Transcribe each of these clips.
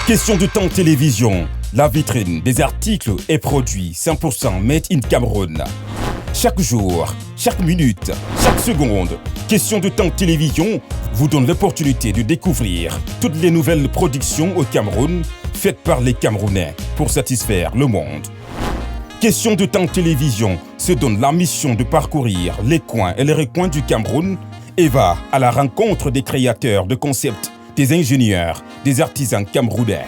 Question de temps télévision. La vitrine des articles et produits 100% made in Cameroun. Chaque jour, chaque minute, chaque seconde, Question de temps télévision vous donne l'opportunité de découvrir toutes les nouvelles productions au Cameroun faites par les Camerounais pour satisfaire le monde. Question de temps télévision se donne la mission de parcourir les coins et les recoins du Cameroun et va à la rencontre des créateurs de concepts, des ingénieurs, des artisans camerounais.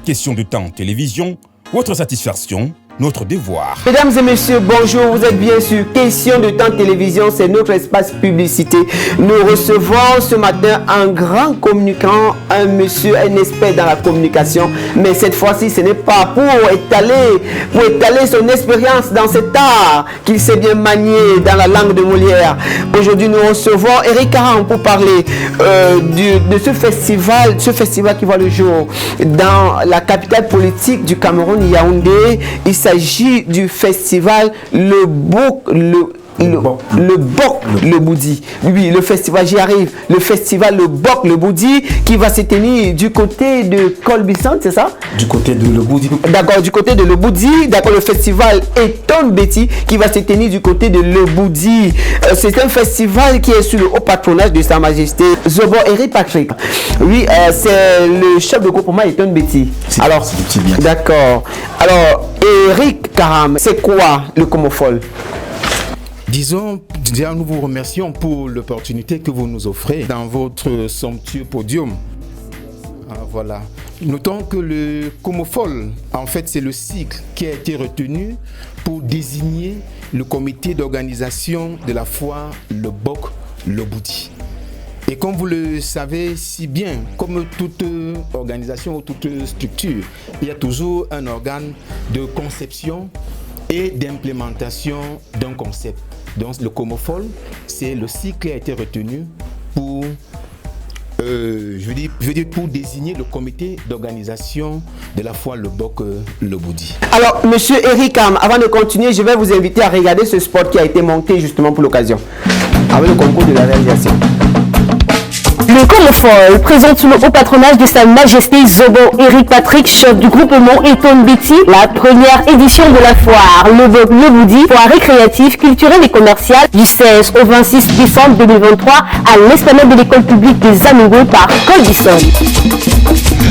Question de temps télévision, votre satisfaction, notre devoir. Mesdames et messieurs, bonjour, vous êtes bien sur Question de temps télévision, c'est notre espace publicité. Nous recevons ce matin un grand communicant, un monsieur, un expert dans la communication, mais cette fois-ci ce n'est pas pour étaler son expérience dans cet art qu'il sait bien manier dans la langue de Molière. Aujourd'hui nous recevons Eric Karam pour parler de ce festival qui voit le jour dans la capitale politique du Cameroun, Yaoundé. Il s'agit du festival le Boudi. Oui, le festival, j'y arrive. Le festival le Bok le Boudi qui va se tenir du côté de Colbisson, c'est ça? Du côté de le Boudi. D'accord, du côté de le Boudi. D'accord, le festival Eton Betty qui va se tenir du côté de le Boudi. C'est un festival qui est sous le haut patronage de Sa Majesté Zobo Eric Patrick. Oui, c'est le chef de groupement Eton Betty. Alors, c'est bien. D'accord. Alors, Eric Karam, c'est quoi le Comofol? Disons, déjà, nous vous remercions pour l'opportunité que vous nous offrez dans votre somptueux podium. Voilà. Notons que le Comofol, en fait, c'est le cycle qui a été retenu pour désigner le comité d'organisation de la foire le Bok le Boudi. Et comme vous le savez si bien, comme toute organisation ou toute structure, il y a toujours un organe de conception et d'implémentation d'un concept. Donc le Comofol, c'est le cycle qui a été retenu pour, pour désigner le comité d'organisation de la foire le Bok le Boudi. Alors, monsieur Eric Karam, avant de continuer, je vais vous inviter à regarder ce spot qui a été monté justement pour l'occasion, avec le concours de la réalisation. Le Comofol présente sous le haut patronage de Sa Majesté Zobo Eric Patrick, chef du groupement Eton Betty, la première édition de la foire le Bok le Boudi, foire récréative, culturelle et commerciale du 16 au 26 décembre 2023 à l'esplanade de l'école publique des Amigos par Colbisson.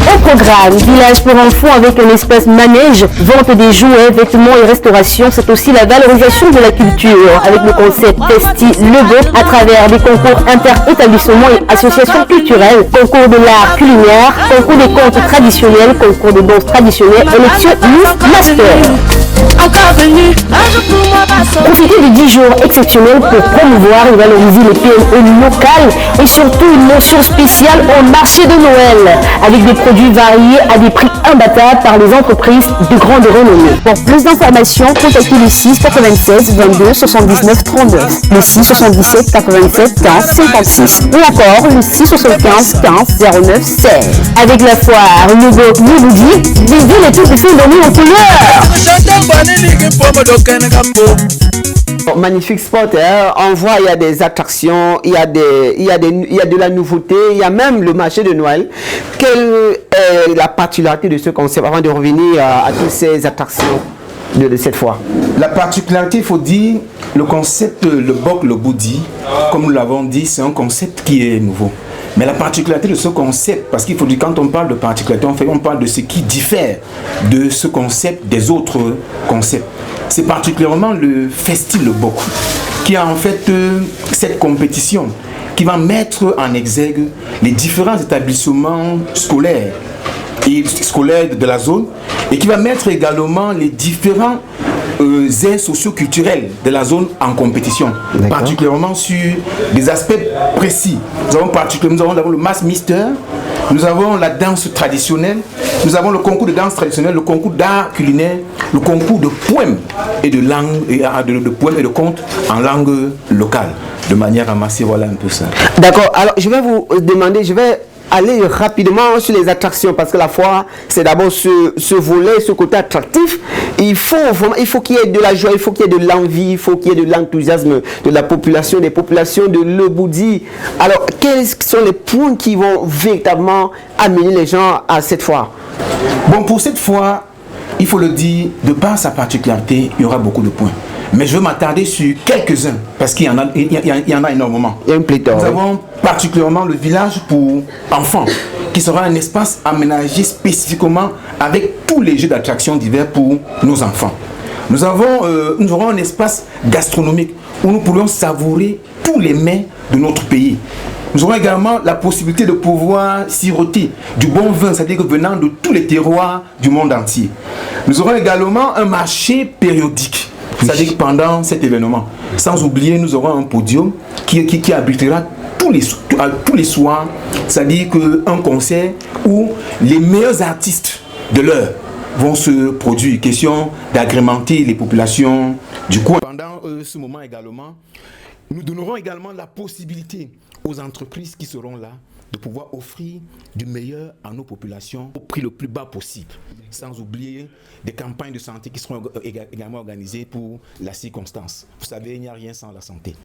Au programme, village pour enfants avec un espace manège, vente des jouets, vêtements et restauration. C'est aussi la valorisation de la culture avec le concept Festi le Bok à travers des concours inter-établissements et associations culturelles, concours de l'art culinaire, concours des contes traditionnels, concours de danse traditionnelle, élection Miss Master. Profitez de 10 jours exceptionnels pour promouvoir et valoriser les PME locales et surtout une mention spéciale au marché de Noël avec des produits variés à des prix imbattables par les entreprises de grande renommée. Pour plus d'informations, contactez le 6 96 22 79 39, le 6 77 87 15 56 ou encore le 6 75 15 09 16. Avec la foire le Bok le Boudi, vivez les toutes filles dormies en couleur. Magnifique spot, hein? On voit il y a des attractions, il y a de la nouveauté, il y a même le marché de Noël. Quelle est la particularité de ce concept avant de revenir à toutes ces attractions de cette fois? La particularité, il faut dire, le concept le Bok le Boudi, comme nous l'avons dit, c'est un concept qui est nouveau. Mais la particularité de ce concept, parce qu'il faut dire, quand on parle de particularité, on parle de ce qui diffère de ce concept des autres concepts. C'est particulièrement le Festi le Bok, qui a en fait cette compétition qui va mettre en exergue les différents établissements scolaires de la zone et qui va mettre également les différents aires socio-culturelles de la zone en compétition, particulièrement sur des aspects précis. Nous avons le Mass Mister, nous avons la danse traditionnelle, nous avons le concours de danse traditionnelle, le concours d'art culinaire, le concours de poèmes et de langue de poèmes et de contes en langue locale, de manière à masser, voilà un peu ça. D'accord. Alors je vais vous demander, je vais aller rapidement sur les attractions parce que la foire c'est d'abord ce volet, ce côté attractif. Il faut qu'il y ait de la joie, il faut qu'il y ait de l'envie, il faut qu'il y ait de l'enthousiasme de la population, des populations de le Boudi. Alors quels sont les points qui vont véritablement amener les gens à cette foire? Bon, pour cette fois, il faut le dire, de par sa particularité, il y aura beaucoup de points. Mais je veux m'attarder sur quelques-uns, parce qu'il y en a, énormément. Il y a une pléthore. Nous avons particulièrement le village pour enfants, qui sera un espace aménagé spécifiquement avec tous les jeux d'attraction divers pour nos enfants. Nous aurons un espace gastronomique où nous pourrons savourer tous les mets de notre pays. Nous aurons également la possibilité de pouvoir siroter du bon vin, c'est-à-dire venant de tous les terroirs du monde entier. Nous aurons également un marché périodique, c'est-à-dire pendant cet événement. Sans oublier, nous aurons un podium qui abritera tous les soirs, c'est-à-dire un concert où les meilleurs artistes de l'heure vont se produire. Question d'agrémenter les populations du coin. Pendant ce moment également, nous donnerons également la possibilité aux entreprises qui seront là de pouvoir offrir du meilleur à nos populations au prix le plus bas possible. Sans oublier des campagnes de santé qui seront également organisées pour la circonstance. Vous savez, il n'y a rien sans la santé.